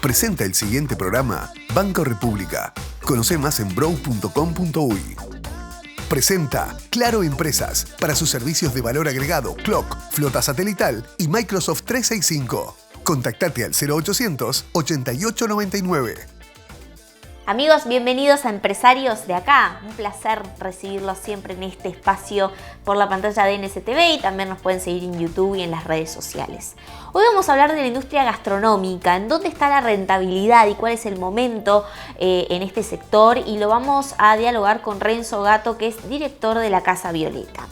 Presenta el siguiente programa Banco República. Conoce más en brow.com.uy. Presenta Claro Empresas para sus servicios de valor agregado, Clock, flota satelital y Microsoft 365. Contactate al 0800 8899. Amigos, bienvenidos a Empresarios de Acá. Un placer recibirlos siempre en este espacio por la pantalla de NSTV y también nos pueden seguir en YouTube y en las redes sociales. Hoy vamos a hablar de la industria gastronómica, en dónde está la rentabilidad y cuál es el momento en este sector, y lo vamos a dialogar con Renzo Gatto, que es director de la Casa Violeta.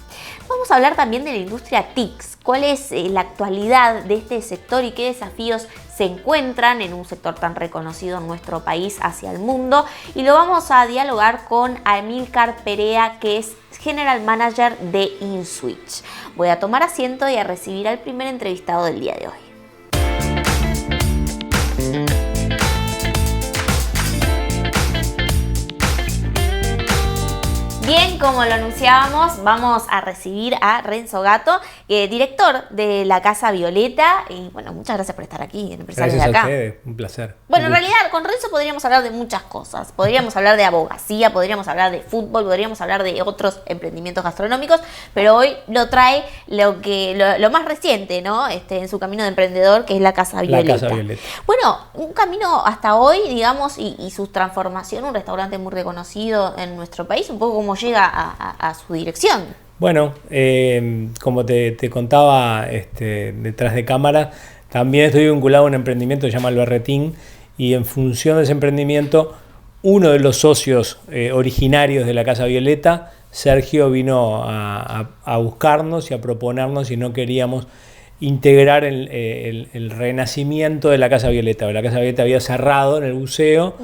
Vamos a hablar también de la industria TICS, cuál es la actualidad de este sector y qué desafíos se encuentran en un sector tan reconocido en nuestro país hacia el mundo, y lo vamos a dialogar con Amílcar Perea, que es General Manager de InSwitch. Voy a tomar asiento y a recibir al primer entrevistado del día de hoy. Bien, como lo anunciábamos, vamos a recibir a Renzo Gatto, director de la Casa Violeta. Y bueno, muchas gracias por estar aquí en Empresarios de Acá. Gracias a ustedes, un placer. Bueno, en realidad con Renzo podríamos hablar de muchas cosas. Podríamos hablar de abogacía, podríamos hablar de fútbol, podríamos hablar de otros emprendimientos gastronómicos, pero hoy lo trae lo más reciente, ¿no? En su camino de emprendedor, que es la Casa Violeta. La Casa Violeta. Bueno, un camino hasta hoy, digamos, y su transformación, un restaurante muy reconocido en nuestro país, un poco como llega a su dirección. Bueno, como te contaba detrás de cámara, también estoy vinculado a un emprendimiento que se llama El Berretín, y en función de ese emprendimiento, uno de los socios originarios de la Casa Violeta, Sergio, vino a buscarnos y a proponernos si no queríamos integrar el renacimiento de la Casa Violeta. La Casa Violeta había cerrado en el buceo,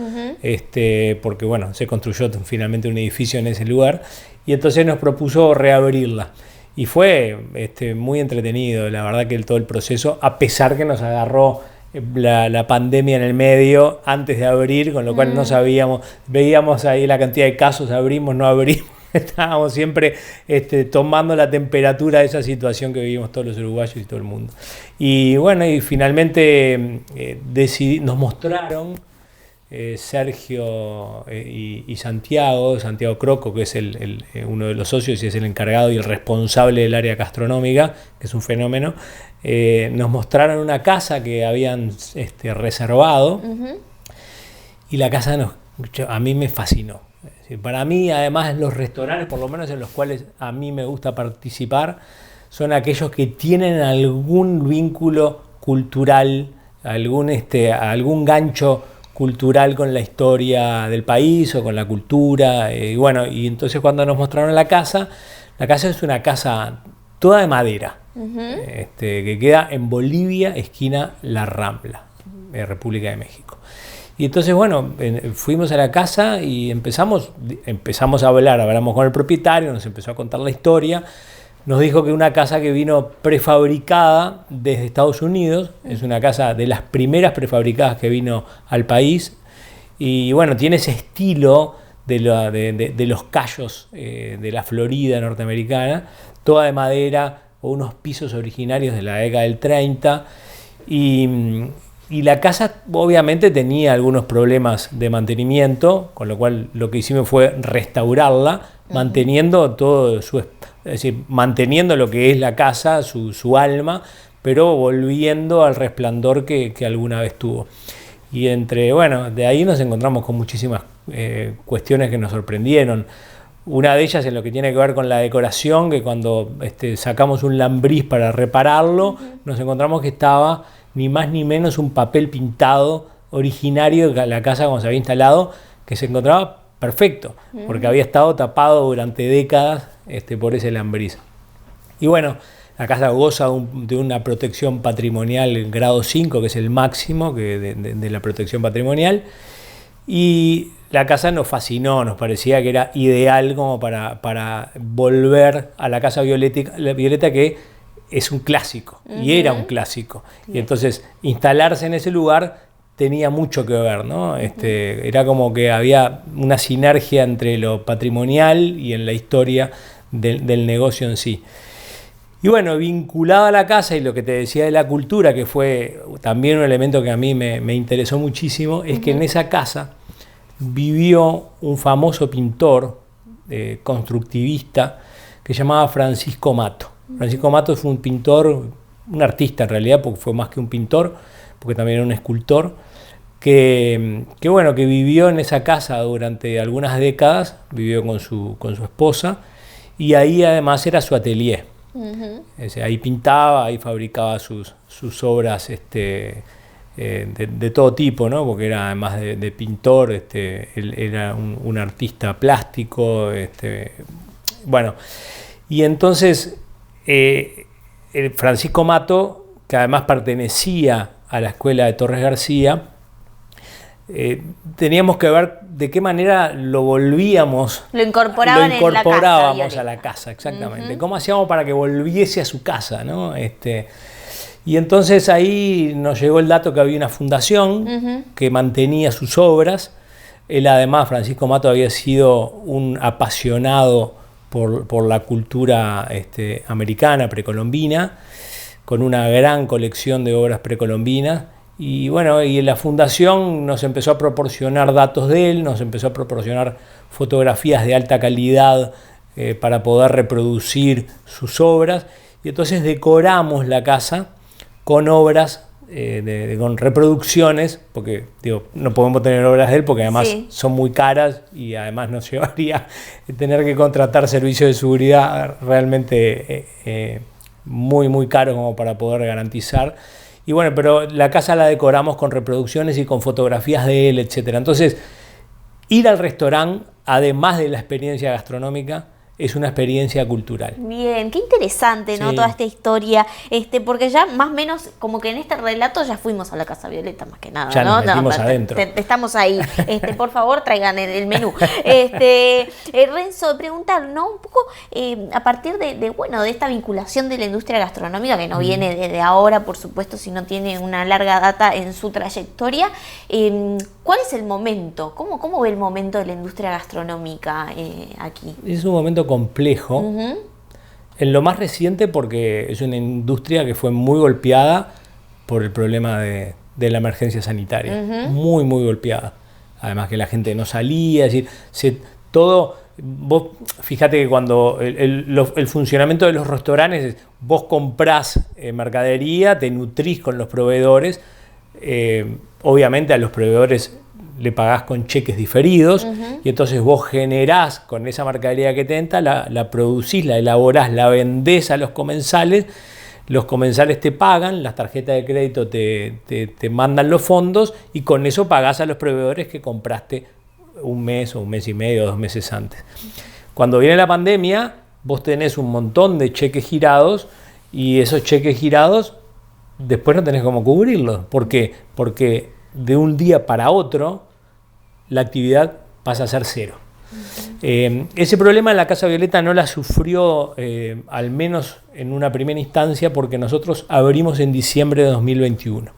porque bueno, se construyó finalmente un edificio en ese lugar, y entonces nos propuso reabrirla. Y fue muy entretenido, la verdad, que todo el proceso, a pesar que nos agarró la pandemia en el medio antes de abrir, con lo cual no sabíamos, veíamos ahí la cantidad de casos, abrimos, no abrimos. Estábamos siempre tomando la temperatura de esa situación que vivimos todos los uruguayos y todo el mundo. Y bueno, y finalmente nos mostraron Sergio y Santiago Croco, que es uno de los socios y es el encargado y el responsable del área gastronómica, que es un fenómeno. Nos mostraron una casa que habían reservado, y la casa a mí me fascinó. Para mí, además, los restaurantes, por lo menos en los cuales a mí me gusta participar, son aquellos que tienen algún vínculo cultural, algún gancho cultural con la historia del país o con la cultura. Y entonces cuando nos mostraron la casa es una casa toda de madera, que queda en Bolivia, esquina La Rambla, República de México. Y entonces, bueno, fuimos a la casa y empezamos a hablamos con el propietario, nos empezó a contar la historia. Nos dijo que una casa que vino prefabricada desde Estados Unidos, es una casa de las primeras prefabricadas que vino al país, y bueno, tiene ese estilo de los cayos de la Florida norteamericana, toda de madera, o unos pisos originarios de la década del 30, y la casa obviamente tenía algunos problemas de mantenimiento, con lo cual lo que hicimos fue restaurarla, manteniendo todo es decir, manteniendo lo que es la casa, su alma, pero volviendo al resplandor que alguna vez tuvo. Y de ahí nos encontramos con muchísimas cuestiones que nos sorprendieron. Una de ellas en lo que tiene que ver con la decoración, que cuando sacamos un lambriz para repararlo, nos encontramos que estaba ni más ni menos un papel pintado originario de la casa cuando se había instalado, que se encontraba perfecto, porque había estado tapado durante décadas por ese lambriz. Y bueno, la casa goza de una protección patrimonial grado 5, que es el máximo de la protección patrimonial, y la casa nos fascinó, nos parecía que era ideal como para volver a la Casa Violeta, que es un clásico, y era un clásico. Y entonces instalarse en ese lugar tenía mucho que ver, ¿no? Era como que había una sinergia entre lo patrimonial y en la historia del negocio en sí. Y bueno, vinculado a la casa y lo que te decía de la cultura, que fue también un elemento que a mí me interesó muchísimo, es que en esa casa vivió un famoso pintor constructivista que se llamaba Francisco Mato. Francisco Mato fue un pintor, un artista en realidad, porque fue más que un pintor, porque también era un escultor, que vivió en esa casa durante algunas décadas, vivió con su esposa, y ahí además era su atelier. Ahí pintaba, ahí fabricaba sus obras de todo tipo, ¿no? Porque era además de pintor, él era un artista plástico, bueno, y entonces el Francisco Mato, que además pertenecía a la escuela de Torres García, teníamos que ver de qué manera lo volvíamos, lo incorporábamos a la casa, exactamente. ¿Cómo hacíamos para que volviese a su casa, ¿no? Y entonces ahí nos llegó el dato que había una fundación que mantenía sus obras. Él además, Francisco Mato, había sido un apasionado por la cultura americana, precolombina, con una gran colección de obras precolombinas. Y bueno, y la fundación nos empezó a proporcionar datos de él, nos empezó a proporcionar fotografías de alta calidad para poder reproducir sus obras. Y entonces decoramos la casa con obras, con reproducciones, porque digo, no podemos tener obras de él porque además son muy caras y además nos llevaría tener que contratar servicios de seguridad realmente muy, muy caros como para poder garantizar. Y bueno, pero la casa la decoramos con reproducciones y con fotografías de él, etc. Entonces, ir al restaurante, además de la experiencia gastronómica, es una experiencia cultural. Bien, qué interesante, ¿no? Toda esta historia, porque ya más o menos, como que en este relato ya fuimos a la Casa Violeta, más que nada, ya ¿no? Nos metimos adentro. Estamos ahí. Por favor, traigan el menú. Renzo, preguntar, ¿no? Un poco a partir de esta vinculación de la industria gastronómica, que no viene desde ahora, por supuesto, sino tiene una larga data en su trayectoria. ¿Cuál es el momento? ¿Cómo ve el momento de la industria gastronómica aquí? Es un momento complejo, en lo más reciente porque es una industria que fue muy golpeada por el problema de la emergencia sanitaria, muy, muy golpeada. Además que la gente no salía, es decir, vos fíjate que cuando el funcionamiento de los restaurantes es, vos comprás mercadería, te nutrís con los proveedores, obviamente a los proveedores le pagás con cheques diferidos y entonces vos generás con esa mercadería que te entra, la producís, la elaborás, la vendés a los comensales te pagan, las tarjetas de crédito te mandan los fondos y con eso pagás a los proveedores que compraste un mes o un mes y medio, 2 meses antes. Cuando viene la pandemia, vos tenés un montón de cheques girados y esos cheques girados después no tenés cómo cubrirlos. ¿Por qué? Porque de un día para otro la actividad pasa a ser cero. Ese problema en la Casa Violeta no la sufrió, al menos en una primera instancia, porque nosotros abrimos en diciembre de 2021.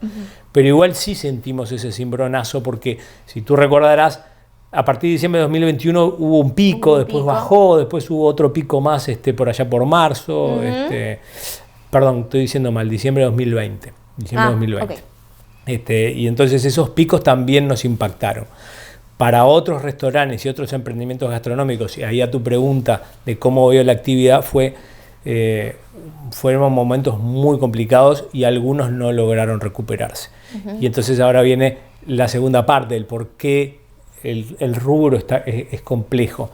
Pero igual sí sentimos ese cimbronazo, porque si tú recordarás, a partir de diciembre de 2021 hubo un pico, después bajó, después hubo otro pico más por allá por marzo. Perdón, estoy diciendo mal, diciembre de 2020. Y entonces esos picos también nos impactaron. Para otros restaurantes y otros emprendimientos gastronómicos, y ahí a tu pregunta de cómo veo la actividad, fueron momentos muy complicados y algunos no lograron recuperarse. Y entonces ahora viene la segunda parte, del por qué el rubro es complejo.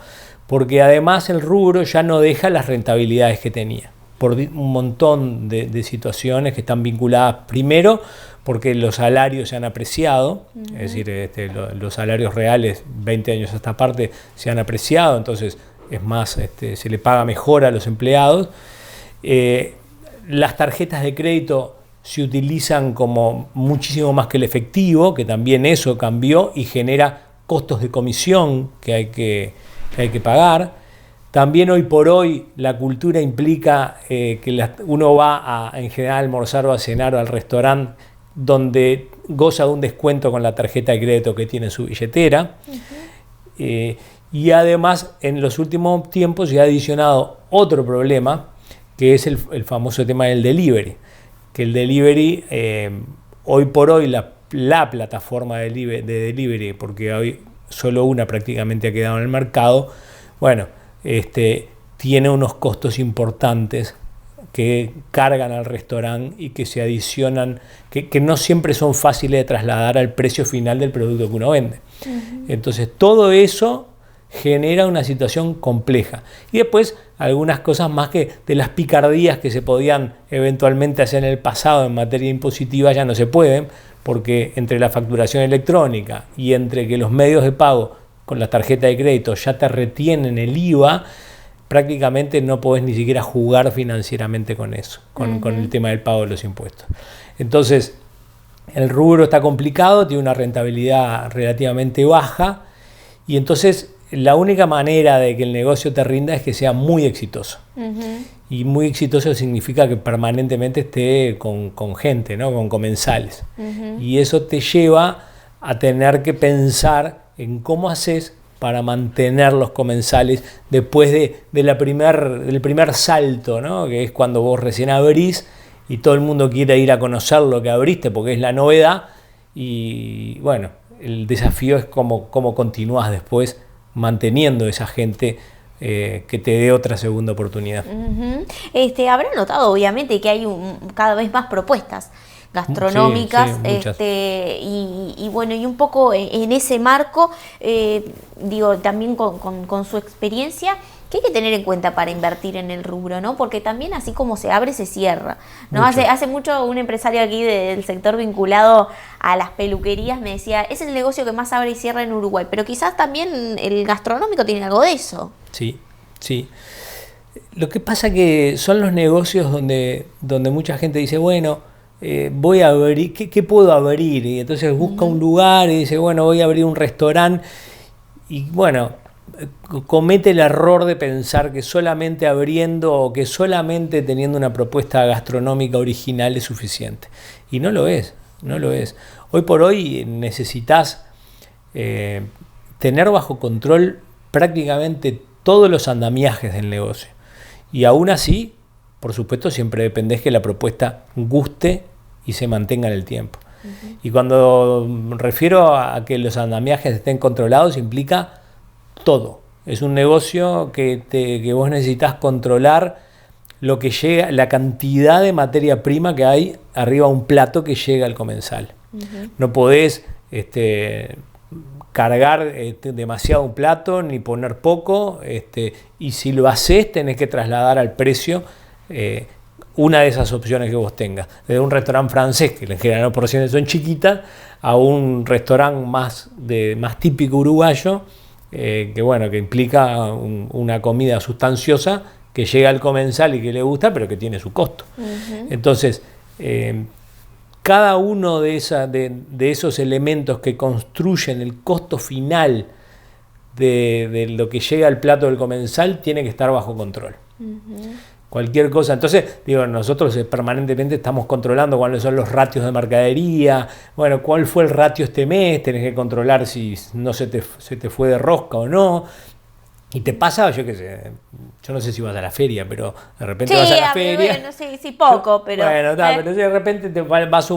Porque además el rubro ya no deja las rentabilidades que tenía, por un montón de situaciones que están vinculadas primero porque los salarios se han apreciado, es decir, los salarios reales 20 años a esta parte se han apreciado, entonces es más, se le paga mejor a los empleados. Las tarjetas de crédito se utilizan como muchísimo más que el efectivo, que también eso cambió y genera costos de comisión que hay que pagar. También hoy por hoy la cultura implica que uno va en general a almorzar o a cenar o al restaurante donde goza de un descuento con la tarjeta de crédito que tiene en su billetera. Y además en los últimos tiempos se ha adicionado otro problema, que es el famoso tema del delivery. Que el delivery, hoy por hoy, la plataforma de delivery, porque hoy solo una prácticamente ha quedado en el mercado, bueno, tiene unos costos importantes que cargan al restaurante y que se adicionan, que no siempre son fáciles de trasladar al precio final del producto que uno vende. Entonces todo eso genera una situación compleja. Y después algunas cosas más que de las picardías que se podían eventualmente hacer en el pasado en materia impositiva ya no se pueden, porque entre la facturación electrónica y entre que los medios de pago con la tarjeta de crédito ya te retienen el IVA, prácticamente no podés ni siquiera jugar financieramente con eso, con el tema del pago de los impuestos. Entonces, el rubro está complicado, tiene una rentabilidad relativamente baja, y entonces la única manera de que el negocio te rinda es que sea muy exitoso. Y muy exitoso significa que permanentemente esté con gente, ¿no? Con comensales. Y eso te lleva a tener que pensar en cómo haces para mantener los comensales después del primer salto, ¿no? Que es cuando vos recién abrís y todo el mundo quiere ir a conocer lo que abriste porque es la novedad. Y bueno, el desafío es cómo continúas después manteniendo esa gente que te dé otra segunda oportunidad. Habrán notado obviamente que hay cada vez más propuestas gastronómicas, y bueno, y un poco en ese marco, digo, también con su experiencia, ¿qué hay que tener en cuenta para invertir en el rubro, ¿no? Porque también así como se abre, se cierra, ¿no? Hace mucho un empresario aquí del sector vinculado a las peluquerías me decía, es el negocio que más abre y cierra en Uruguay, pero quizás también el gastronómico tiene algo de eso. Sí, sí. Lo que pasa que son los negocios donde mucha gente dice, bueno, voy a abrir, ¿qué puedo abrir? Y entonces busca un lugar y dice, bueno, voy a abrir un restaurante. Y bueno, comete el error de pensar que solamente abriendo o que solamente teniendo una propuesta gastronómica original es suficiente. Y no lo es, no lo es. Hoy por hoy necesitas tener bajo control prácticamente todos los andamiajes del negocio. Y aún así, por supuesto, siempre dependés que la propuesta guste y se mantenga en el tiempo. Y cuando me refiero a que los andamiajes estén controlados, implica todo. Es un negocio que vos necesitas controlar lo que llega, la cantidad de materia prima que hay arriba de un plato que llega al comensal. No podés cargar demasiado un plato ni poner poco, y si lo haces tenés que trasladar al precio una de esas opciones que vos tengas, desde un restaurante francés, que en general las porciones son chiquitas, a un restaurante más típico uruguayo, que bueno, que implica una comida sustanciosa que llega al comensal y que le gusta, pero que tiene su costo. Entonces, cada uno de esos elementos que construyen el costo final de lo que llega al plato del comensal tiene que estar bajo control. Cualquier cosa. Entonces, digo, nosotros permanentemente estamos controlando cuáles son los ratios de mercadería. Bueno, cuál fue el ratio este mes, tenés que controlar si no se te fue de rosca o no. Y te pasa, yo qué sé, yo no sé si vas a la feria, pero de repente vas a la feria. Bueno, sí, poco, pero... Bueno, pero de repente vas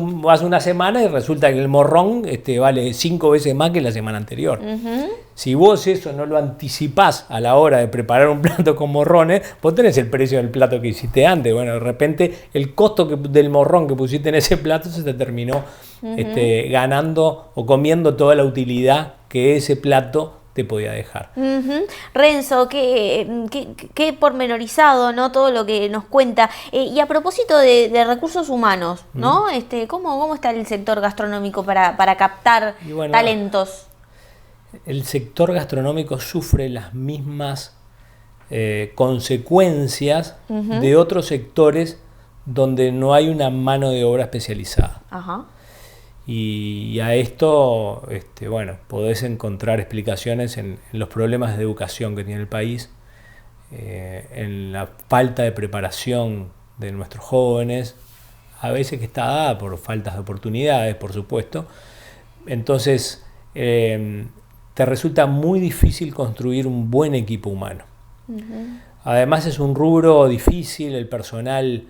una semana y resulta que el morrón vale 5 veces más que la semana anterior. Si vos eso no lo anticipás a la hora de preparar un plato con morrones, vos tenés el precio del plato que hiciste antes. Bueno, de repente el costo del morrón que pusiste en ese plato se te terminó ganando o comiendo toda la utilidad que ese plato te podía dejar. Renzo, qué pormenorizado, ¿no? Todo lo que nos cuenta. Y a propósito de recursos humanos, ¿no? ¿Cómo está el sector gastronómico para captar talentos? El sector gastronómico sufre las mismas consecuencias de otros sectores donde no hay una mano de obra especializada. Y a esto, podés encontrar explicaciones en los problemas de educación que tiene el país, en la falta de preparación de nuestros jóvenes, a veces que está dada por faltas de oportunidades, por supuesto. Entonces, te resulta muy difícil construir un buen equipo humano. Además es un rubro difícil, el personal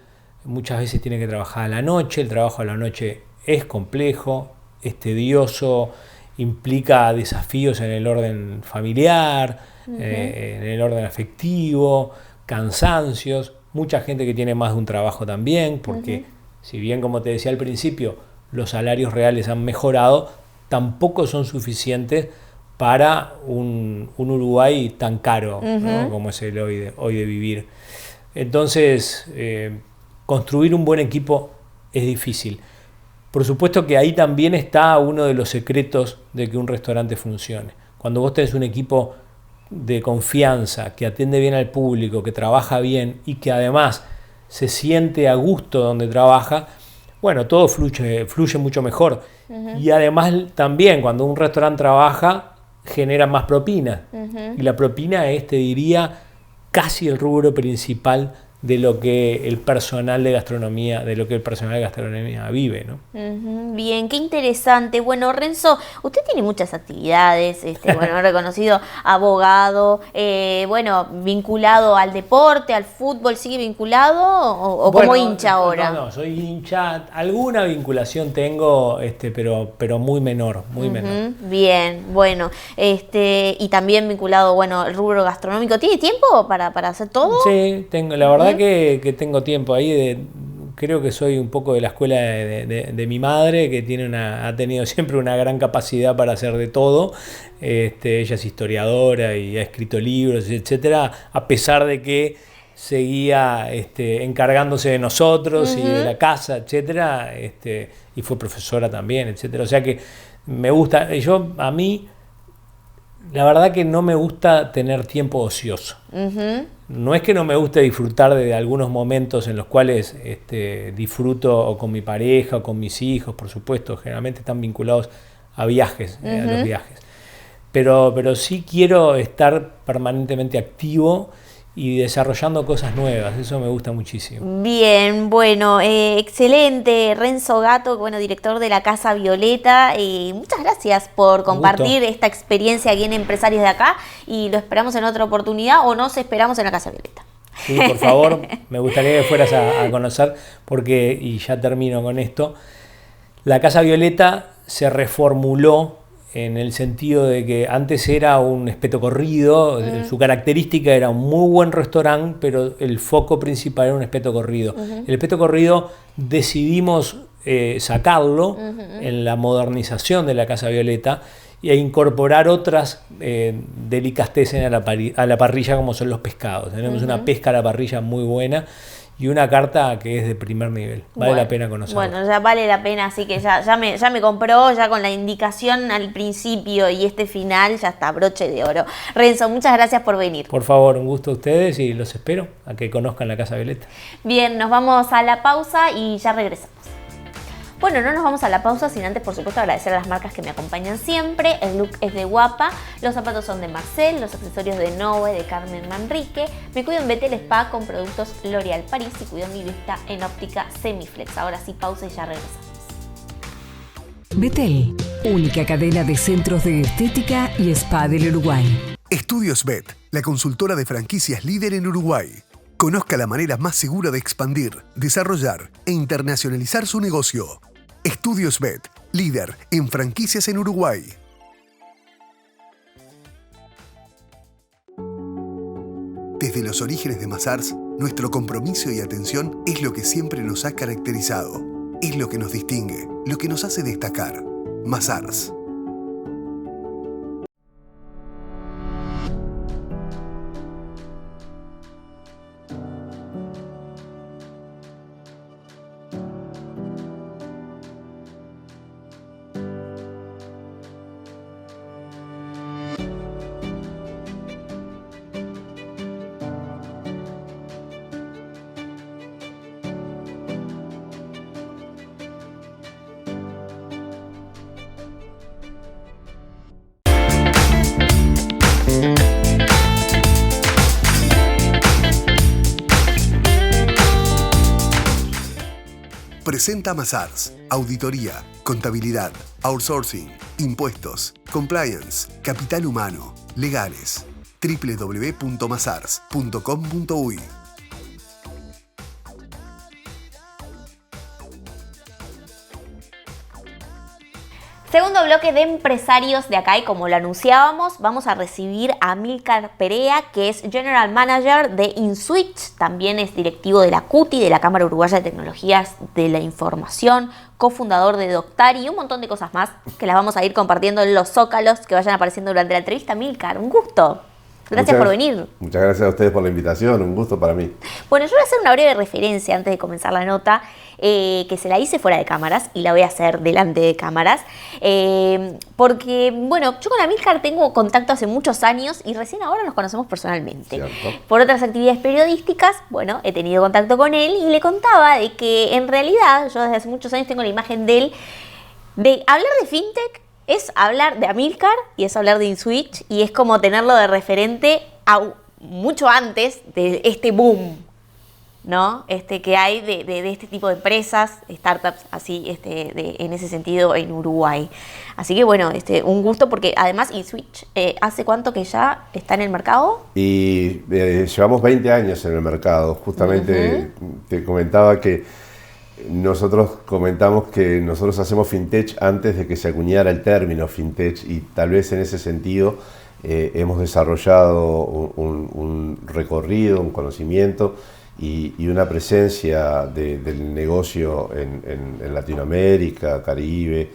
muchas veces tiene que trabajar a la noche, el trabajo a la noche es complejo, es tedioso, implica desafíos en el orden familiar, en el orden afectivo, cansancios, mucha gente que tiene más de un trabajo también, porque si bien, como te decía al principio, los salarios reales han mejorado, tampoco son suficientes para un Uruguay tan caro, ¿no? Como es el hoy de vivir. Entonces, construir un buen equipo es difícil. Por supuesto que ahí también está uno de los secretos de que un restaurante funcione. Cuando vos tenés un equipo de confianza, que atiende bien al público, que trabaja bien y que además se siente a gusto donde trabaja, bueno, todo fluye mucho mejor. Y además también cuando un restaurante trabaja, genera más propina. Y la propina es, te diría, casi el rubro principal de lo que el personal de gastronomía, vive, ¿no? Bien, qué interesante. Bueno, Renzo, usted tiene muchas actividades, bueno, reconocido abogado, bueno, vinculado al deporte, al fútbol, ¿sigue vinculado o bueno, como hincha ahora? No, soy hincha, alguna vinculación tengo, pero muy menor, muy menor. Bien, bueno, y también vinculado, bueno, al rubro gastronómico. ¿Tiene tiempo para hacer todo? Sí, tengo, la verdad que tengo tiempo ahí. Creo que soy un poco de la escuela de mi madre, que ha tenido siempre una gran capacidad para hacer de todo. Ella es historiadora y ha escrito libros, etcétera, a pesar de que seguía encargándose de nosotros y de la casa, etcétera, y fue profesora también, etcétera. O sea que me gusta. A mí, la verdad que no me gusta tener tiempo ocioso. No es que no me guste disfrutar de algunos momentos en los cuales disfruto o con mi pareja o con mis hijos, por supuesto, generalmente están vinculados a viajes, a los viajes. Pero sí quiero estar permanentemente activo y desarrollando cosas nuevas, eso me gusta muchísimo. Bien, bueno, excelente. Renzo Gatto, bueno, director de la Casa Violeta, muchas gracias por compartir esta experiencia aquí en Empresarios de Acá y lo esperamos en otra oportunidad o nos esperamos en la Casa Violeta. Sí, por favor, me gustaría que fueras a conocer, porque, y ya termino con esto, la Casa Violeta se reformuló en el sentido de que antes era un espeto corrido, su característica era un muy buen restaurante, pero el foco principal era un espeto corrido. El espeto corrido decidimos sacarlo en la modernización de la Casa Violeta e incorporar otras delicatessen a la parrilla, como son los pescados. Tenemos una pesca a la parrilla muy buena y una carta que es de primer nivel. Vale la pena conocerla. Bueno, ya vale la pena, así que ya me compró, ya con la indicación al principio y final, ya está, broche de oro. Renzo, muchas gracias por venir. Por favor, un gusto a ustedes y los espero a que conozcan la Casa Violeta. Bien, nos vamos a la pausa y ya regresamos. Bueno, no nos vamos a la pausa sin antes, por supuesto, agradecer a las marcas que me acompañan siempre. El look es de Guapa, los zapatos son de Marcel, los accesorios de Nove, de Carmen Manrique. Me cuido en Betel Spa con productos L'Oréal París y cuido mi vista en óptica Semiflex. Ahora sí, pausa y ya regresamos. Betel, única cadena de centros de estética y spa del Uruguay. Estudios Bet, la consultora de franquicias líder en Uruguay. Conozca la manera más segura de expandir, desarrollar e internacionalizar su negocio. Estudios Bet, líder en franquicias en Uruguay. Desde los orígenes de Mazars, nuestro compromiso y atención es lo que siempre nos ha caracterizado. Es lo que nos distingue, lo que nos hace destacar. Mazars. Presenta Mazars, auditoría, contabilidad, outsourcing, impuestos, compliance, capital humano, legales. www.masars.com.uy. Segundo bloque de empresarios de acá, y como lo anunciábamos, vamos a recibir a Amílcar Perea, que es General Manager de InSwitch, también es directivo de la CUTI, de la Cámara Uruguaya de Tecnologías de la Información, cofundador de Doctari y un montón de cosas más que las vamos a ir compartiendo en los zócalos que vayan apareciendo durante la entrevista. Amílcar, un gusto. Gracias por venir. Muchas gracias a ustedes por la invitación, un gusto para mí. Bueno, yo voy a hacer una breve referencia antes de comenzar la nota, que se la hice fuera de cámaras y la voy a hacer delante de cámaras, porque, bueno, yo con Amílcar tengo contacto hace muchos años y recién ahora nos conocemos personalmente. Cierto. Por otras actividades periodísticas, bueno, he tenido contacto con él y le contaba de que en realidad yo desde hace muchos años tengo la imagen de él, de hablar de fintech es hablar de Amílcar y es hablar de InSwitch y es como tenerlo de referente mucho antes de este boom, ¿no? Que hay de este tipo de empresas, startups, así, en ese sentido en Uruguay. Así que bueno, un gusto porque además InSwitch, ¿hace cuánto que ya está en el mercado? Y llevamos 20 años en el mercado. Justamente te comentaba que nosotros comentamos que nosotros hacemos fintech antes de que se acuñara el término fintech y tal vez en ese sentido hemos desarrollado un recorrido, un conocimiento y una presencia del negocio en Latinoamérica, Caribe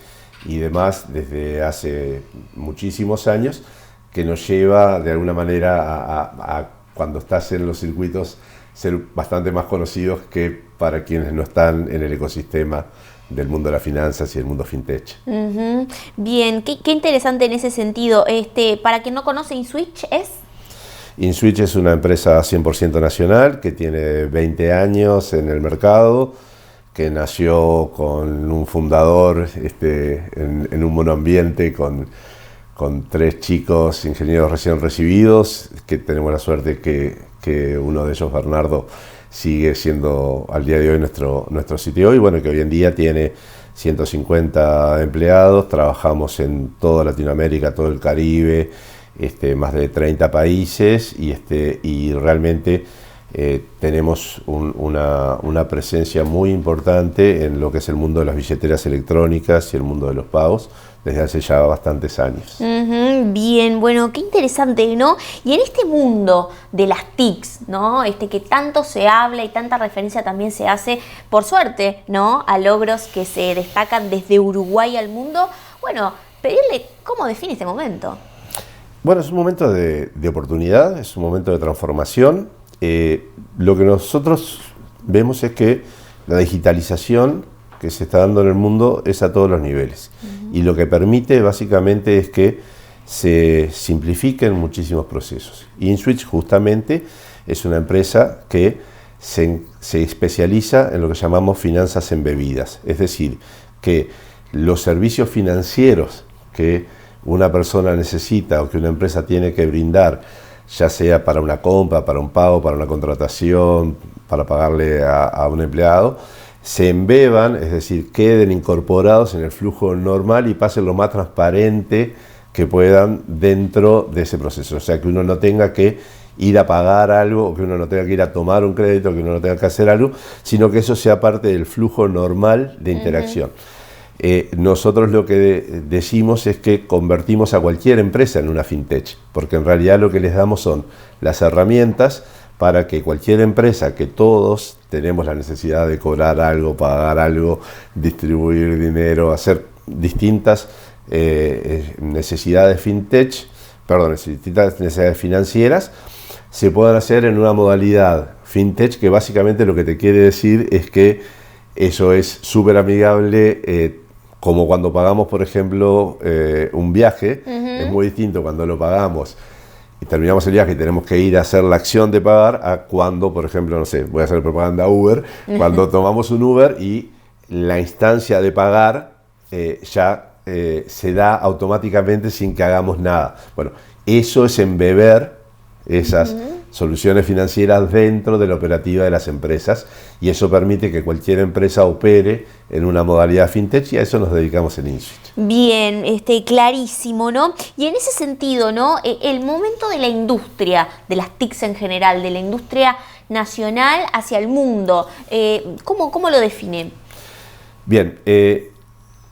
y demás desde hace muchísimos años, que nos lleva de alguna manera a cuando estás en los circuitos ser bastante más conocidos que para quienes no están en el ecosistema del mundo de las finanzas y el mundo fintech. Bien, qué interesante en ese sentido. Para quien no conoce, InSwitch es... InSwitch es una empresa 100% nacional que tiene 20 años en el mercado, que nació con un fundador en un monoambiente con 3 chicos ingenieros recién recibidos, que tenemos la suerte que uno de ellos, Bernardo, sigue siendo al día de hoy nuestro CTO y bueno, que hoy en día tiene 150 empleados, trabajamos en toda Latinoamérica, todo el Caribe, más de 30 países y realmente tenemos una presencia muy importante en lo que es el mundo de las billeteras electrónicas y el mundo de los pagos desde hace ya bastantes años. Bien, bueno, qué interesante, ¿no? Y en este mundo de las TICs, ¿no? Que tanto se habla y tanta referencia también se hace, por suerte, ¿no? A logros que se destacan desde Uruguay al mundo. Bueno, pedirle cómo define este momento. Bueno, es un momento de oportunidad, es un momento de transformación. Lo que nosotros vemos es que la digitalización que se está dando en el mundo es a todos los niveles. Y lo que permite básicamente es que se simplifiquen muchísimos procesos. InSwitch justamente es una empresa que se especializa en lo que llamamos finanzas embebidas. Es decir, que los servicios financieros que una persona necesita o que una empresa tiene que brindar, ya sea para una compra, para un pago, para una contratación, para pagarle a un empleado, se embeban, es decir, queden incorporados en el flujo normal y pasen lo más transparente que puedan dentro de ese proceso. O sea, que uno no tenga que ir a pagar algo, o que uno no tenga que ir a tomar un crédito, que uno no tenga que hacer algo, sino que eso sea parte del flujo normal de interacción. Nosotros lo que decimos es que convertimos a cualquier empresa en una fintech, porque en realidad lo que les damos son las herramientas para que cualquier empresa, que todos tenemos la necesidad de cobrar algo, pagar algo, distribuir dinero, hacer distintas necesidades distintas necesidades financieras, se puedan hacer en una modalidad fintech, que básicamente lo que te quiere decir es que eso es súper amigable, como cuando pagamos, por ejemplo, un viaje. Es muy distinto cuando lo pagamos y terminamos el viaje y tenemos que ir a hacer la acción de pagar, a cuando, por ejemplo, no sé, voy a hacer propaganda Uber, cuando tomamos un Uber y la instancia de pagar ya se da automáticamente sin que hagamos nada. Bueno, eso es embeber esas soluciones financieras dentro de la operativa de las empresas, y eso permite que cualquier empresa opere en una modalidad fintech, y a eso nos dedicamos en InSwitch. Bien, clarísimo, ¿no? Y en ese sentido, ¿no? El momento de la industria, de las TICs en general, de la industria nacional hacia el mundo, ¿cómo lo define? Bien,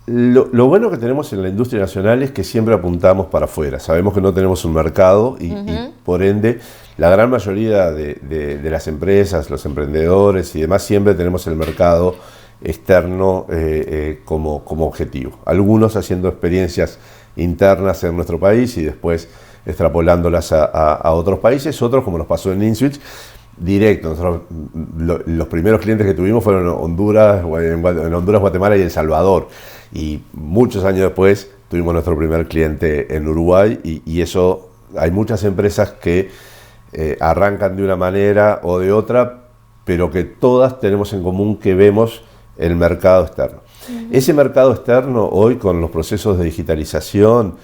lo bueno que tenemos en la industria nacional es que siempre apuntamos para afuera. Sabemos que no tenemos un mercado y por ende la gran mayoría de las empresas, los emprendedores y demás, siempre tenemos el mercado externo como objetivo. Algunos haciendo experiencias internas en nuestro país y después extrapolándolas a otros países, otros, como nos pasó en InSwitch, directo. Nosotros, los primeros clientes que tuvimos fueron en Honduras, Guatemala y El Salvador. Y muchos años después tuvimos nuestro primer cliente en Uruguay, y eso, hay muchas empresas que arrancan de una manera o de otra, pero que todas tenemos en común que vemos el mercado externo. Ese mercado externo hoy, con los procesos de digitalización,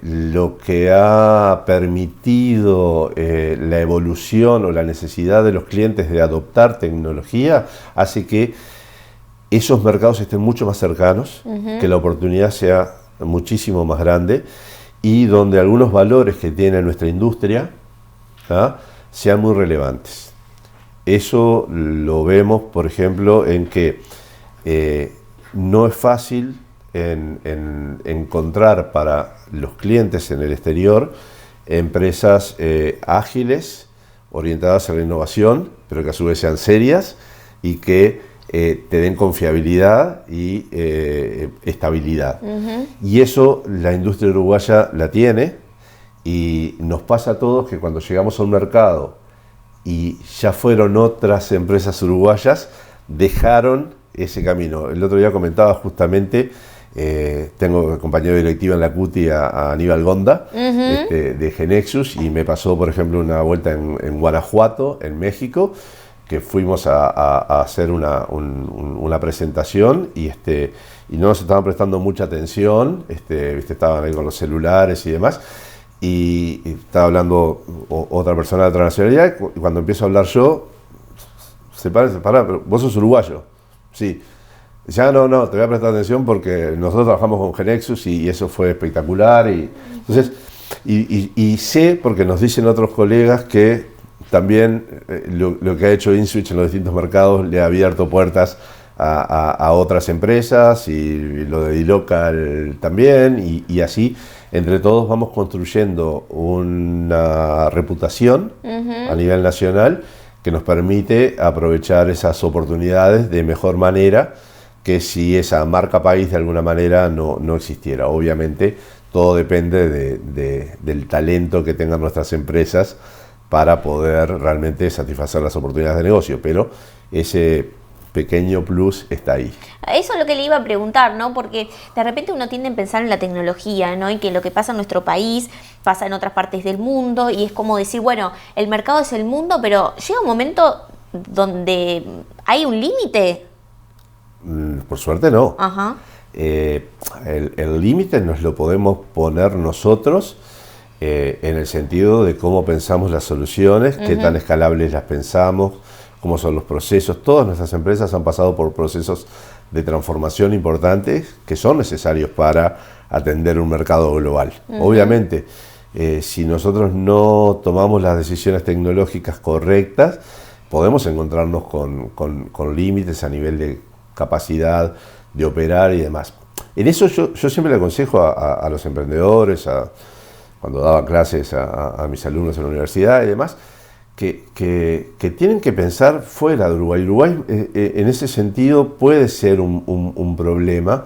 lo que ha permitido la evolución o la necesidad de los clientes de adoptar tecnología, hace que esos mercados estén mucho más cercanos, que la oportunidad sea muchísimo más grande, y donde algunos valores que tiene nuestra industria sean muy relevantes. Eso lo vemos, por ejemplo, en que no es fácil encontrar para los clientes en el exterior empresas ágiles, orientadas a la innovación, pero que a su vez sean serias y que te den confiabilidad y estabilidad. Y eso la industria uruguaya la tiene, y nos pasa a todos que cuando llegamos a un mercado y ya fueron otras empresas uruguayas, dejaron ese camino. El otro día comentaba justamente, tengo compañero directivo en la CUTI a Aníbal Gonda, de Genexus, y me pasó, por ejemplo, una vuelta en Guanajuato, en México, que fuimos a hacer una presentación, y no nos estaban prestando mucha atención, estaban ahí con los celulares y demás, y estaba hablando otra persona de otra nacionalidad, y cuando empiezo a hablar yo, se para, pero vos sos uruguayo. Sí. Ya no, te voy a prestar atención porque nosotros trabajamos con Genexus y eso fue espectacular. Entonces, sé, porque nos dicen otros colegas, que también lo que ha hecho InSwitch en los distintos mercados le ha abierto puertas a otras empresas, y lo de dLocal también, y así entre todos vamos construyendo una reputación a nivel nacional que nos permite aprovechar esas oportunidades de mejor manera que si esa marca país de alguna manera no existiera. Obviamente todo depende del talento que tengan nuestras empresas para poder realmente satisfacer las oportunidades de negocio, pero ese pequeño plus está ahí. Eso es lo que le iba a preguntar, ¿no? Porque de repente uno tiende a pensar en la tecnología, ¿no? Y que lo que pasa en nuestro país pasa en otras partes del mundo, y es como decir, bueno, el mercado es el mundo, pero llega un momento donde hay un límite. Por suerte no. Ajá. El límite nos lo podemos poner nosotros, en el sentido de cómo pensamos las soluciones, qué tan escalables las pensamos, cómo son los procesos. Todas nuestras empresas han pasado por procesos de transformación importantes que son necesarios para atender un mercado global. Obviamente, si nosotros no tomamos las decisiones tecnológicas correctas, podemos encontrarnos con límites a nivel de capacidad de operar y demás. En eso yo siempre le aconsejo a los emprendedores, cuando daba clases a mis alumnos en la universidad y demás, que tienen que pensar fuera de Uruguay. Uruguay en ese sentido puede ser un problema,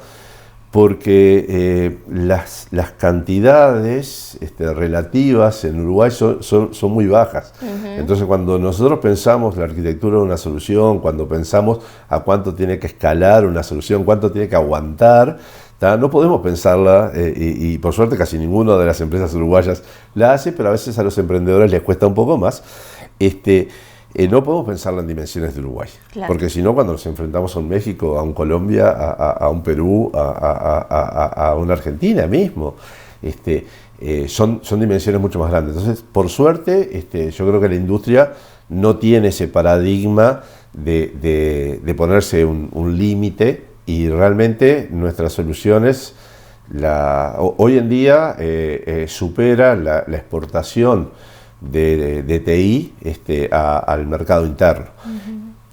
porque las cantidades relativas en Uruguay son muy bajas. Entonces, cuando nosotros pensamos la arquitectura de una solución, cuando pensamos a cuánto tiene que escalar una solución, cuánto tiene que aguantar, no podemos pensarla, y por suerte casi ninguna de las empresas uruguayas la hace, pero a veces a los emprendedores les cuesta un poco más. No podemos pensarla en dimensiones de Uruguay, claro, porque si no, cuando nos enfrentamos a un México, a un Colombia, a un Perú, a una Argentina mismo, son dimensiones mucho más grandes. Entonces, por suerte, yo creo que la industria no tiene ese paradigma de ponerse un límite, y realmente nuestras soluciones hoy en día supera la exportación de TI al mercado interno.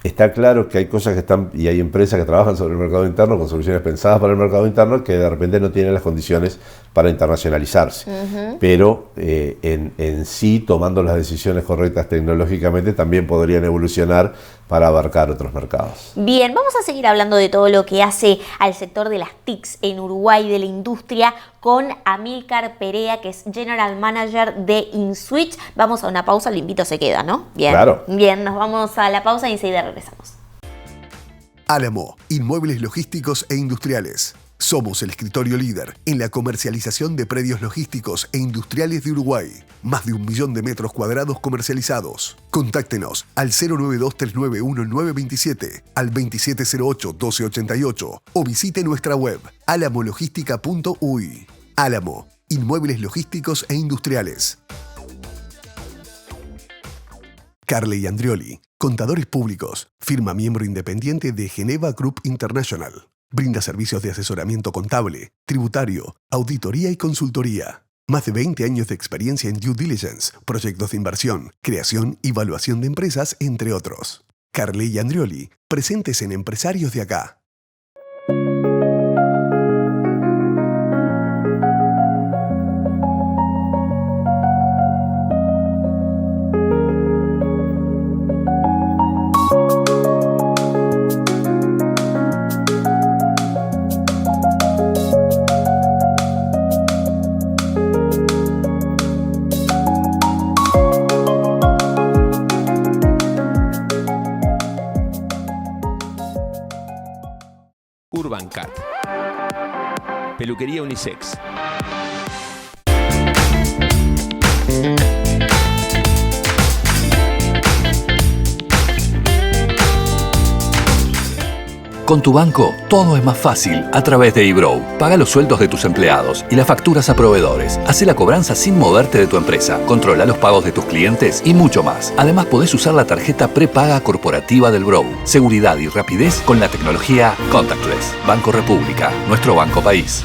Está claro que hay cosas que están, y hay empresas que trabajan sobre el mercado interno con soluciones pensadas para el mercado interno que de repente no tienen las condiciones para internacionalizarse. Pero en sí, tomando las decisiones correctas tecnológicamente, también podrían evolucionar para abarcar otros mercados. Bien, vamos a seguir hablando de todo lo que hace al sector de las TICs en Uruguay, de la industria, con Amílcar Perea, que es General Manager de InSwitch. Vamos a una pausa, lo invito, se queda, ¿no? Bien, claro. Bien, nos vamos a la pausa y enseguida regresamos. Álamo, inmuebles logísticos e industriales. Somos el escritorio líder en la comercialización de predios logísticos e industriales de Uruguay. Más de 1 millón de metros cuadrados comercializados. Contáctenos al 092-391-927, al 2708-1288 o visite nuestra web alamologística.uy. Álamo, inmuebles logísticos e industriales. Carle y Andrioli, contadores públicos, firma miembro independiente de Geneva Group International. Brinda servicios de asesoramiento contable, tributario, auditoría y consultoría. Más de 20 años de experiencia en due diligence, proyectos de inversión, creación y evaluación de empresas, entre otros. Carle y Andrioli, presentes en Empresarios de Acá. Urbancat. Peluquería unisex. Con tu banco, todo es más fácil a través de eBrow. Paga los sueldos de tus empleados y las facturas a proveedores. Hacé la cobranza sin moverte de tu empresa. Controla los pagos de tus clientes y mucho más. Además, podés usar la tarjeta prepaga corporativa del Brow. Seguridad y rapidez con la tecnología Contactless. Banco República, nuestro banco país.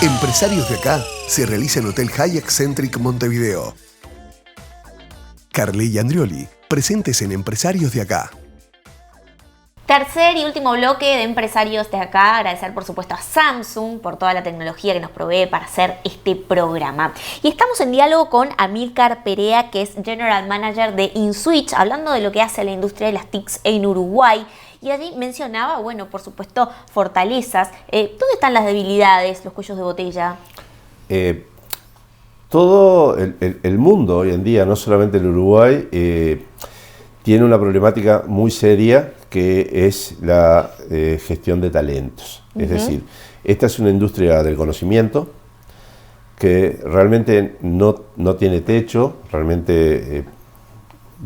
Empresarios de Acá se realiza en Hotel Hyatt Centric Montevideo. Carle y Andrioli, presentes en Empresarios de Acá. Tercer y último bloque de Empresarios de Acá. Agradecer por supuesto a Samsung por toda la tecnología que nos provee para hacer este programa. Y estamos en diálogo con Amílcar Perea, que es General Manager de InSwitch, hablando de lo que hace la industria de las TICs en Uruguay. Y allí mencionaba, bueno, por supuesto, fortalezas. ¿Dónde están las debilidades, los cuellos de botella? Todo el mundo hoy en día, no solamente el Uruguay, tiene una problemática muy seria que es la gestión de talentos. Es decir, esta es una industria del conocimiento que realmente no tiene techo, realmente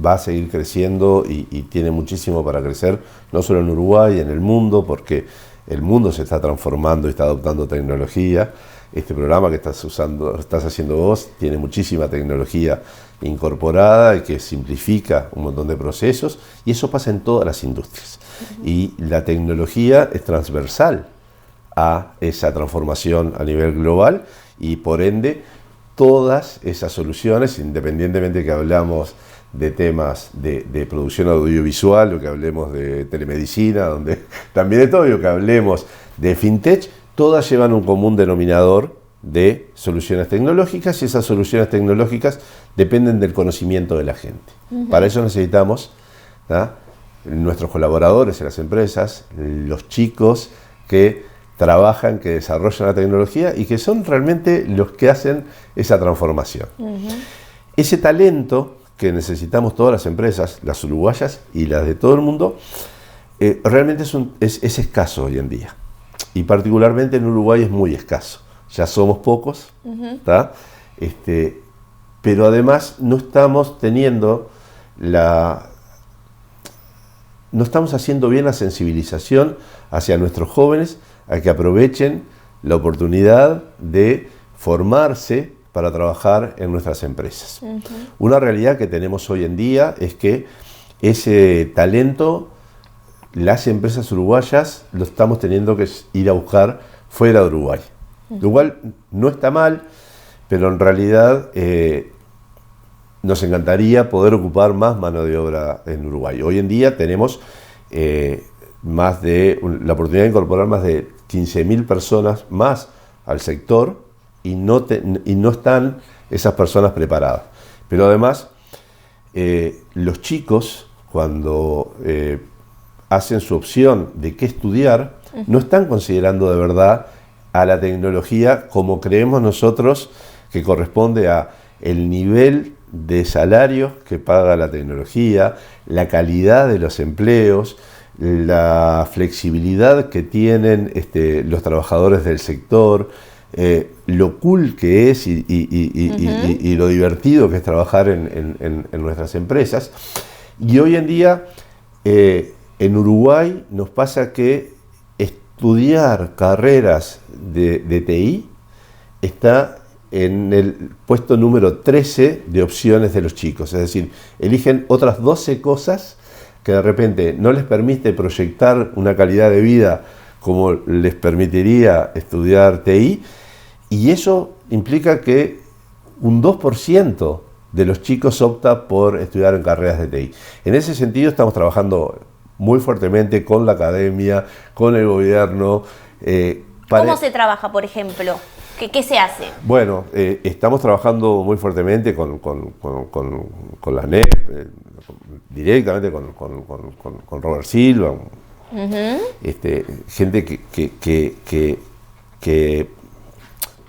va a seguir creciendo y tiene muchísimo para crecer, no solo en Uruguay, en el mundo, porque el mundo se está transformando y está adoptando tecnología. Este programa que estás haciendo vos, tiene muchísima tecnología incorporada y que simplifica un montón de procesos, y eso pasa en todas las industrias. Y la tecnología es transversal a esa transformación a nivel global, y por ende todas esas soluciones, independientemente que hablamos de temas de producción audiovisual o que hablemos de telemedicina, donde también es obvio que hablemos de fintech, todas llevan un común denominador de soluciones tecnológicas, y esas soluciones tecnológicas dependen del conocimiento de la gente. Para eso necesitamos nuestros colaboradores en las empresas, los chicos que trabajan, que desarrollan la tecnología y que son realmente los que hacen esa transformación. Ese talento que necesitamos todas las empresas, las uruguayas y las de todo el mundo, realmente es escaso hoy en día. Y particularmente en Uruguay es muy escaso. Ya somos pocos, ¿tá? Pero además no estamos haciendo bien la sensibilización hacia nuestros jóvenes a que aprovechen la oportunidad de formarse para trabajar en nuestras empresas. Una realidad que tenemos hoy en día es que ese talento, las empresas uruguayas lo estamos teniendo que ir a buscar fuera de Uruguay. Lo cual no está mal, pero en realidad nos encantaría poder ocupar más mano de obra en Uruguay. Hoy en día tenemos la oportunidad de incorporar más de 15.000 personas más al sector y no están esas personas preparadas. Pero además, los chicos, cuando hacen su opción de qué estudiar, no están considerando de verdad a la tecnología como creemos nosotros que corresponde a el nivel de salario que paga la tecnología, la calidad de los empleos, la flexibilidad que tienen los trabajadores del sector, lo cool que es y lo divertido que es trabajar en nuestras empresas. Y hoy en día en Uruguay nos pasa que estudiar carreras de TI está en el puesto número 13 de opciones de los chicos. Es decir, eligen otras 12 cosas que de repente no les permite proyectar una calidad de vida como les permitiría estudiar TI, y eso implica que un 2% de los chicos opta por estudiar en carreras de TI. En ese sentido estamos trabajando muy fuertemente con la academia, con el gobierno. ¿Cómo se trabaja, por ejemplo? ¿Qué se hace? Bueno, estamos trabajando muy fuertemente con la NEP, directamente con Robert Silva, gente que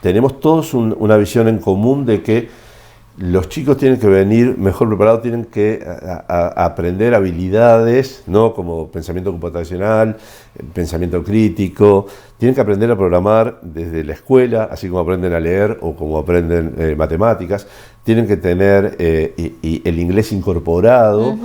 tenemos todos una visión en común de que los chicos tienen que venir mejor preparados, tienen que aprender habilidades, ¿no? Como pensamiento computacional, pensamiento crítico, tienen que aprender a programar desde la escuela, así como aprenden a leer o como aprenden matemáticas, tienen que tener el inglés incorporado,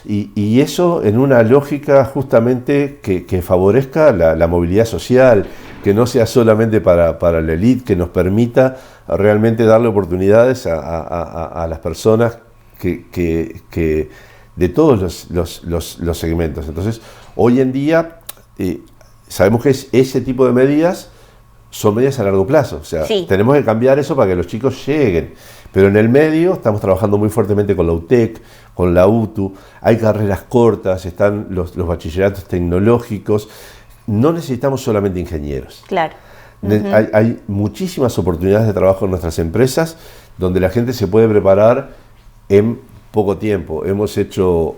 y eso en una lógica justamente que favorezca la movilidad social, que no sea solamente para la élite, que nos permita realmente darle oportunidades a las personas que de todos los segmentos. Entonces, hoy en día sabemos que ese tipo de medidas son medidas a largo plazo. O sea, tenemos que cambiar eso para que los chicos lleguen. Pero en el medio estamos trabajando muy fuertemente con la UTEC, con la UTU. Hay carreras cortas, están los bachilleratos tecnológicos. No necesitamos solamente ingenieros. Claro. Hay muchísimas oportunidades de trabajo en nuestras empresas donde la gente se puede preparar en poco tiempo. Hemos hecho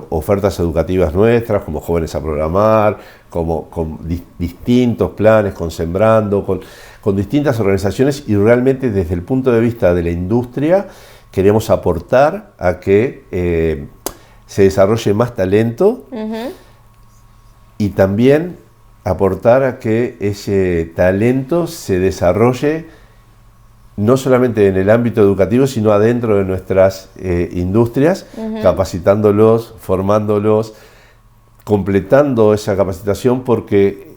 ofertas educativas nuestras, como Jóvenes a Programar, con distintos planes, con Sembrando, con distintas organizaciones, y realmente desde el punto de vista de la industria queremos aportar a que se desarrolle más talento y también aportar a que ese talento se desarrolle no solamente en el ámbito educativo, sino adentro de nuestras industrias, capacitándolos, formándolos, completando esa capacitación, porque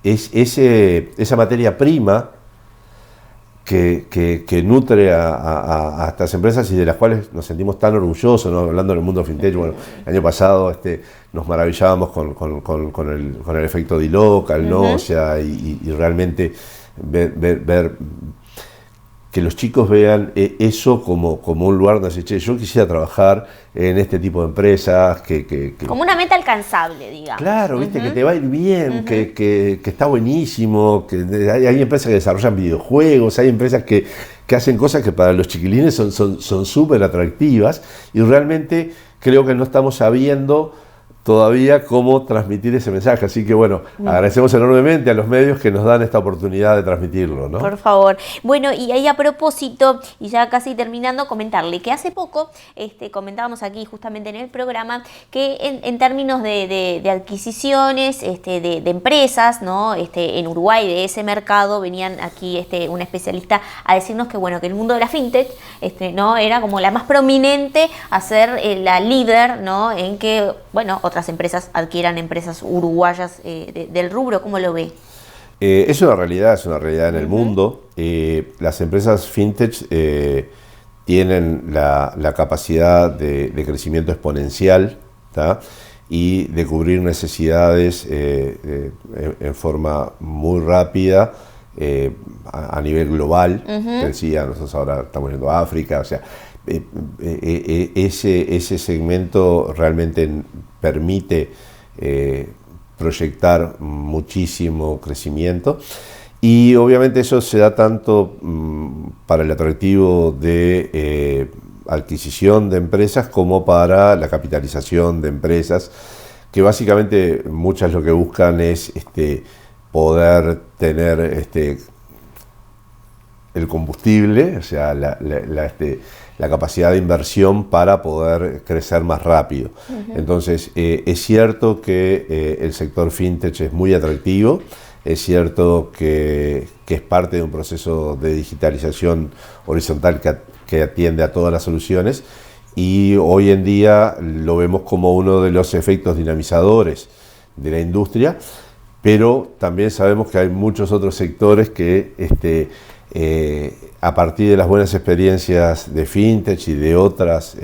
esa materia prima que nutre a estas empresas y de las cuales nos sentimos tan orgullosos, ¿no? Hablando del mundo fintech, bueno, el año pasado nos maravillábamos con el efecto D-Local, ¿no? O sea, y realmente ver que los chicos vean eso como un lugar donde se dice, yo quisiera trabajar en este tipo de empresas. Como una meta alcanzable, digamos. Claro, ¿viste? Que te va a ir bien, que está buenísimo, que hay empresas que desarrollan videojuegos, hay empresas que hacen cosas que para los chiquilines son súper atractivas, y realmente creo que no estamos sabiendo todavía cómo transmitir ese mensaje. Así que bueno, agradecemos enormemente a los medios que nos dan esta oportunidad de transmitirlo, ¿no? Por favor. Bueno, y ahí a propósito, y ya casi terminando, comentarle que hace poco comentábamos aquí justamente en el programa que en términos de adquisiciones de empresas, ¿no? En Uruguay, de ese mercado, venían aquí un especialista a decirnos que bueno, que el mundo de la fintech ¿no? era como la más prominente a ser la líder, ¿no? En que, bueno, otras empresas adquieran empresas uruguayas del rubro. ¿Cómo lo ve? Es una realidad en el mundo. Las empresas fintech tienen la capacidad de crecimiento exponencial, ¿tá? Y de cubrir necesidades en forma muy rápida a nivel global. Te decía, nosotros ahora estamos yendo a África, o sea, ese segmento realmente permite proyectar muchísimo crecimiento, y obviamente eso se da tanto para el atractivo de adquisición de empresas como para la capitalización de empresas, que básicamente muchas lo que buscan es poder tener el combustible, o sea, la capacidad de inversión para poder crecer más rápido. Entonces, es cierto que el sector fintech es muy atractivo, es cierto que es parte de un proceso de digitalización horizontal que atiende a todas las soluciones, y hoy en día lo vemos como uno de los efectos dinamizadores de la industria, pero también sabemos que hay muchos otros sectores que a partir de las buenas experiencias de fintech y de otros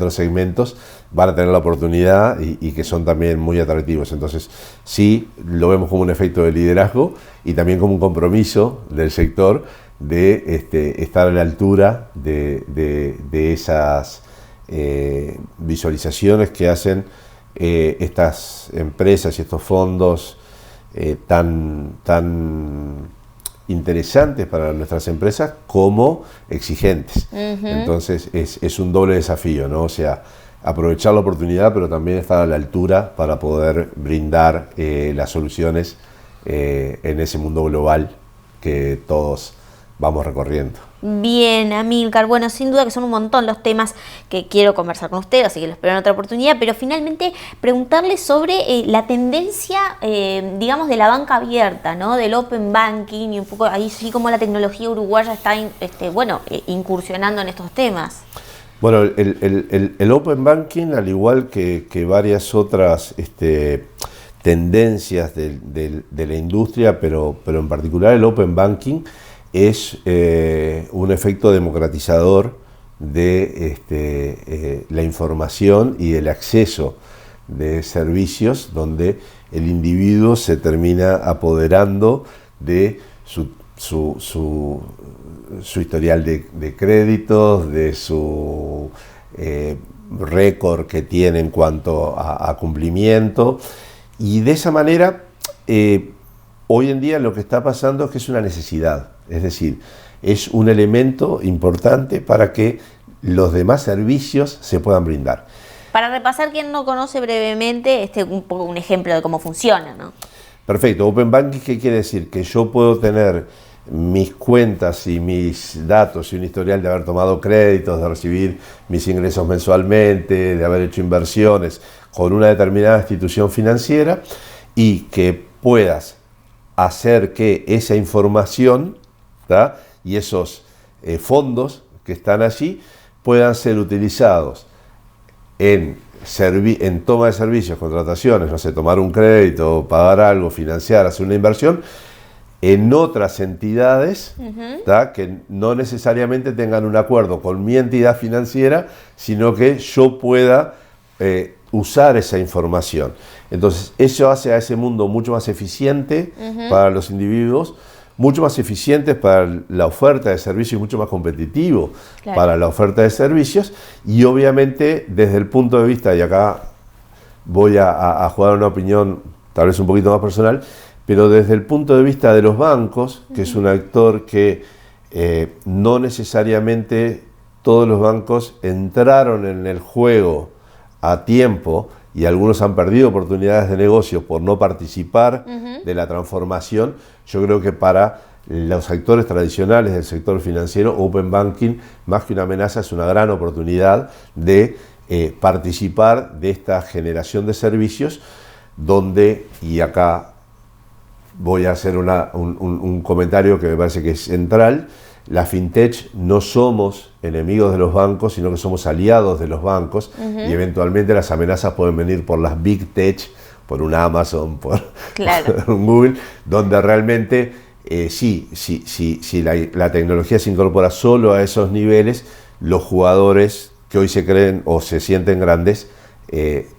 segmentos van a tener la oportunidad y que son también muy atractivos. Entonces sí, lo vemos como un efecto de liderazgo y también como un compromiso del sector de estar a la altura de esas visualizaciones que hacen estas empresas y estos fondos tan interesantes para nuestras empresas como exigentes. Entonces es un doble desafío, ¿no? O sea, aprovechar la oportunidad, pero también estar a la altura para poder brindar las soluciones en ese mundo global que todos vamos recorriendo. Bien, Amílcar, bueno, sin duda que son un montón los temas que quiero conversar con usted, así que lo espero en otra oportunidad, pero finalmente preguntarle sobre la tendencia, digamos, de la banca abierta, ¿no? Del open banking, y un poco ahí sí como la tecnología uruguaya está incursionando en estos temas. Bueno, el open banking, al igual que varias otras tendencias de la industria, pero en particular el open banking, es un efecto democratizador de la información y el acceso de servicios, donde el individuo se termina apoderando de su historial de créditos, de su récord que tiene en cuanto a cumplimiento, y de esa manera hoy en día lo que está pasando es que es una necesidad. Es decir, es un elemento importante para que los demás servicios se puedan brindar. Para repasar, quien no conoce brevemente, un poco un ejemplo de cómo funciona, ¿no? Perfecto. Open Banking, ¿qué quiere decir? Que yo puedo tener mis cuentas y mis datos y un historial de haber tomado créditos, de recibir mis ingresos mensualmente, de haber hecho inversiones con una determinada institución financiera, y que puedas hacer que esa información, ¿tá?, y esos fondos que están allí puedan ser utilizados en toma de servicios, contrataciones, no sé, tomar un crédito, pagar algo, financiar, hacer una inversión, en otras entidades, ¿tá?, que no necesariamente tengan un acuerdo con mi entidad financiera, sino que yo pueda usar esa información. Entonces, eso hace a ese mundo mucho más eficiente para los individuos, mucho más eficiente para la oferta de servicios, mucho más competitivo para la oferta de servicios, y obviamente desde el punto de vista, y acá voy a jugar una opinión tal vez un poquito más personal, pero desde el punto de vista de los bancos, que es un actor que no necesariamente todos los bancos entraron en el juego a tiempo y algunos han perdido oportunidades de negocio por no participar de la transformación, yo creo que para los actores tradicionales del sector financiero, Open Banking, más que una amenaza, es una gran oportunidad de participar de esta generación de servicios donde, y acá voy a hacer un comentario que me parece que es central, la fintech no somos enemigos de los bancos, sino que somos aliados de los bancos, y eventualmente las amenazas pueden venir por las big tech, por un Amazon, por un Google, donde realmente si la tecnología se incorpora solo a esos niveles, los jugadores que hoy se creen o se sienten grandes,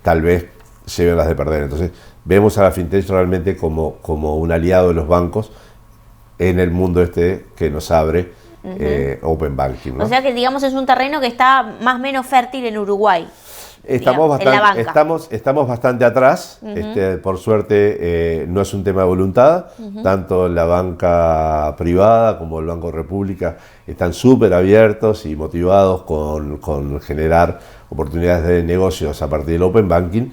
tal vez se ven las de perder. Entonces vemos a la fintech realmente como un aliado de los bancos en el mundo que nos abre Open Banking, ¿no? O sea que, digamos, es un terreno que está más o menos fértil en Uruguay. Estamos bastante atrás. Por suerte no es un tema de voluntad. Tanto la banca privada como el Banco República están súper abiertos y motivados con generar oportunidades de negocios a partir del Open Banking.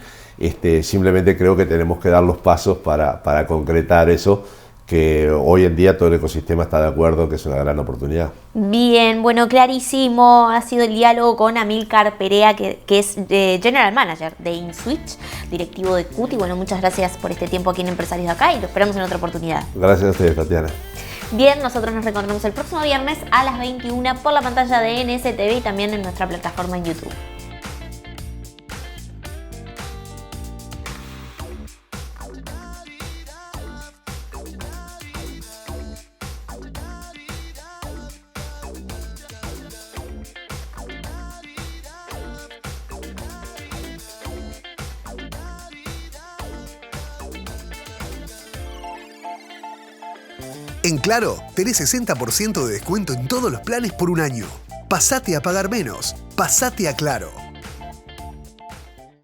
Simplemente creo que tenemos que dar los pasos para concretar eso, que hoy en día todo el ecosistema está de acuerdo que es una gran oportunidad. Bien, bueno, clarísimo. Ha sido el diálogo con Amílcar Perea, que es General Manager de InSwitch, directivo de Cuti. Bueno, muchas gracias por este tiempo aquí en Empresarios de Acá y lo esperamos en otra oportunidad. Gracias a ustedes, Tatiana. Bien, nosotros nos reencontramos el próximo viernes a las 21 por la pantalla de NSTV y también en nuestra plataforma en YouTube. En Claro, tenés 60% de descuento en todos los planes por un año. Pasate a pagar menos. Pasate a Claro.